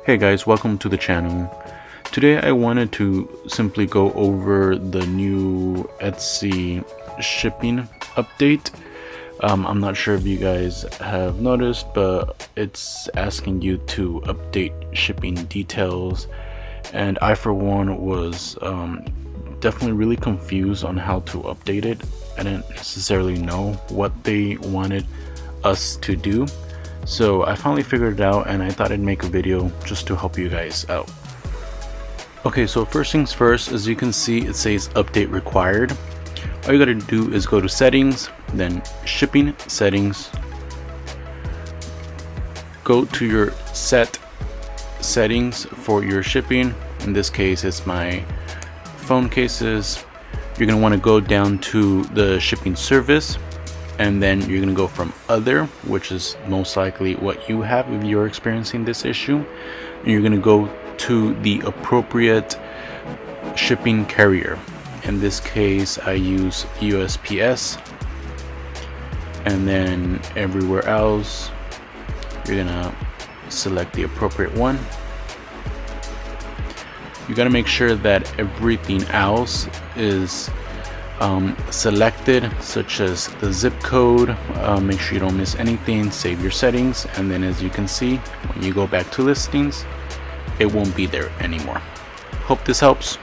Hey guys, welcome to the channel. Today I wanted to simply go over the new Etsy shipping update. I'm not sure if you guys have noticed, but it's asking you to update shipping details, and I for one was definitely really confused on how to update it. I didn't necessarily know what they wanted us to do. So I finally figured it out, and I thought I'd make a video just to help you guys out. Okay, so first things first, as you can see, it says update required. All you gotta do is go to settings, then shipping settings, go to your set settings for your shipping. In this case, it's my phone cases. You're gonna want to go down to the shipping service, and then you're going to go from other, which is most likely what you have if you're experiencing this issue, and you're going to go to the appropriate shipping carrier. In this case I use USPS, and then everywhere else you're going to select the appropriate one. You got to make sure that everything else is selected, such as the zip code. Make sure you don't miss anything. Save your settings, and then as you can see, when you go back to listings, it won't be there anymore. Hope this helps.